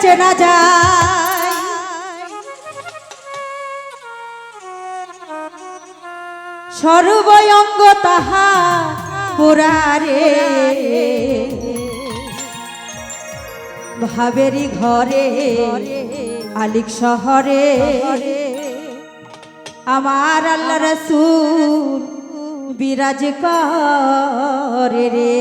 চেনা যায় সর্বঙ্গ তাহা পুরারে ভাবেরি ঘরে আলিক শহরে আমার আল্লাহ রাসূল বিরাজ করে রে।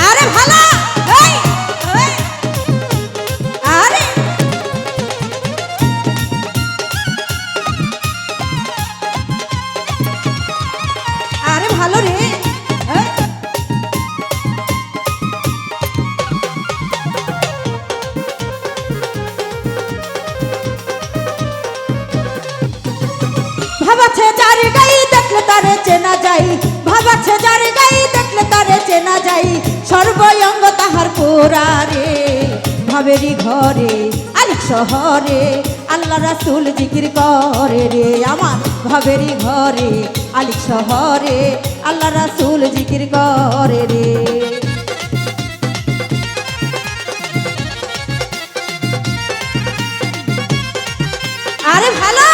আরে ভালো আরে আরে ভালো রে ভাবাছে যার গাই দেখলে তারে চেনা যাই ভাবাছে যার গাই দেখলে তারে চেনা যাই সর্বঙ্গ তাহার পুরারে ভাবেরি ঘরে আলিক শহরে আল্লাহ রাসূল জিকির করে রে। আমার ভাবেরি ঘরে আলিক শহরে আল্লাহ রাসূল জিকির করে রে। আরে ভালো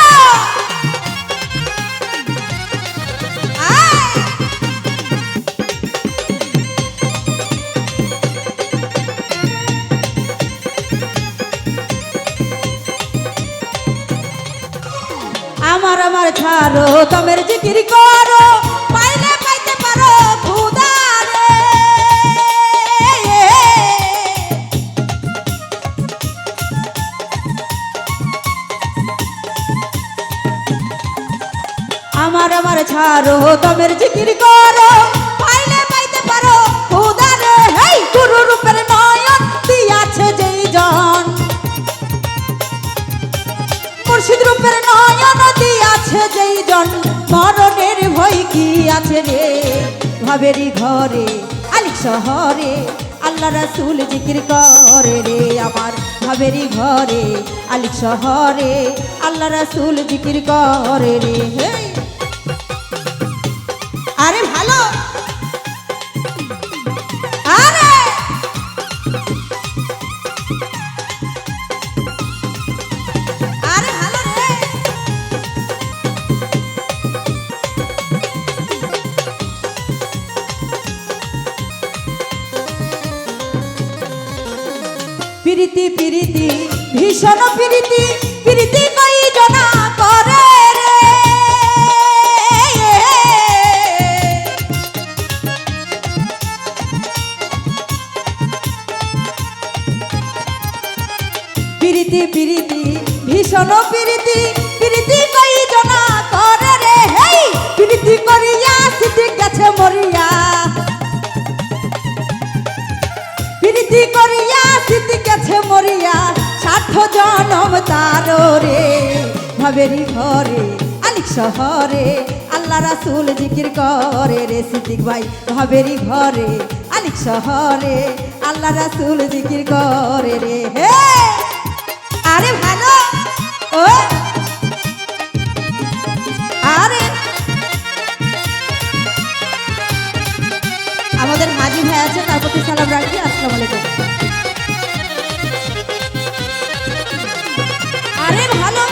আমার আমার ছাড়ো তোমের জিকির করো পাইলে পাইতে পারো খুদারে। আমার আমার ছাড়ো তোমের জিকির করো পাইলে পাইতে পারো খুদারে। হেই গুরু রূপের নয়ন দিয়াছে যেই জন মুর্শিদ রূপের নয়ন দিয়াছে যেই জন মরণের ভয় কি আছে রে। ভাবেরি ঘরে আলিক শহরে আল্লাহ রাসূল জিকির করে রে। আমার ভাবেরি ঘরে আলিক শহরে আল্লাহ রাসূল জিকির করে রে। হেই আরে ভালো আরে আরে ভালো রে প্রীতি প্রীতি ভীষণ প্রীতি প্রীতি কই জনা করে রে। প্রীতি প্রীতি ভীষণ প্রীতি প্রীতি কই জনা করে রে। হেই প্রীতি করিয়া সিদ্দিক গেছে মরিয়া প্রীতি করিয়া সিদ্দিক গেছে মরিয়া 60 জনম তার রে। ভাবেরি ঘরে আলিক শহরে আল্লাহ রাসূল জিকির করে রে। সিদ্দিক ভাই ভাবেরি ঘরে আলিক শহরে আল্লাহ রাসূল জিকির করে রে। হে আরে ভালো ও আরে আমাদের হাজি ভাই আছে তার প্রতি সালাম রাখি। আসসালামু আলাইকুম। আরে ভালো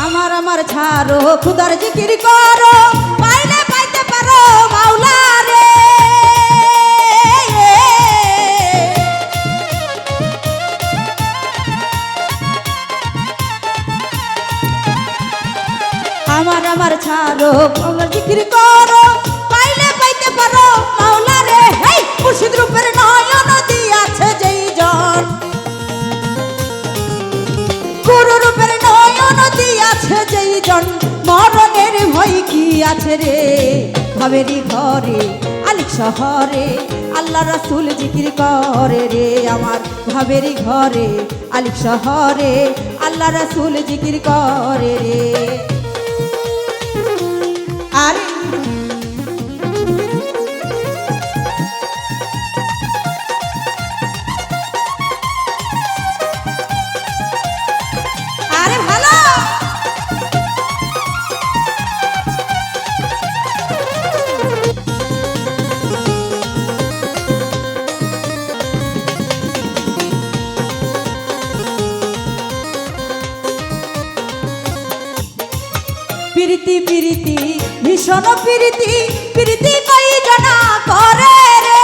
আমার আমার ছাড়ো খুদার জিকির করো পাইলে পাইতে পারো মাওলা রে। আমার আমার ছাড়ো খুদার জিকির করো পাইলে পাইতে পারো মাওলা রে। হেই মুর্শিদ রূপের নয়ন দিয়াছে যেই জন গুরু রূপের নয়ন দিয়াছে যেই জন মরণের ভয় কি আছে রে। ভাবেরি ঘরে আলিক শহরে আল্লাহ রাসূল জিকির করে রে। আমার ভাবেরি ঘরে আলিক শহরে আল্লাহ রাসূল জিকির করে রে। আরে প্রীতি প্রীতি ভীষণ প্রীতি প্রীতি কই জনা করে রে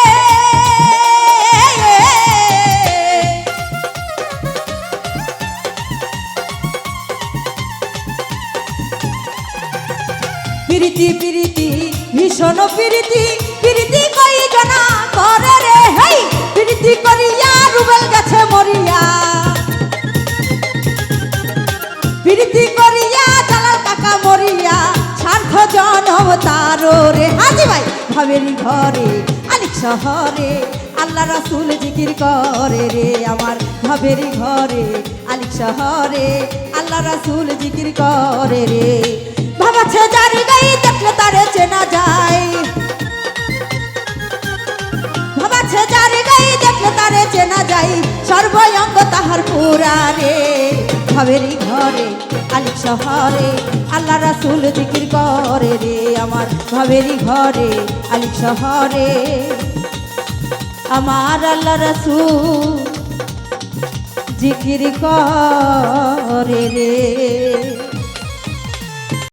প্রীতি প্রীতি ভীষণ প্রীতি প্রীতি কই জনা করে রে হেই প্রীতি করিয়া রুবেল গেছে মরিয়া প্রীতি করিয়া জালাল কাকা মরিয়া স্বার্থ জনম তারো রে হাজি ভাই ভাবেরি ঘরে আলিক শহরে আল্লাহ রাসূল জিকির করে রে আমার ভাবেরি ঘরে আলিক শহরে আল্লাহ রাসূল জিকির করে রে ভাবাছে জারি গাই দেখলে তারে চেনা যায় ভাবাছে জারি গাই দেখলে তারে চেনা যায় সর্বঙ্গ তাহার পুরা রে ভাবেরি ঘরে আলিক শহরে আল্লাহ রাসূল জিকির করে রে আমার ভাবেরি ঘরে আলিক শহরে আমার আল্লাহ রাসূল জিকির করে রে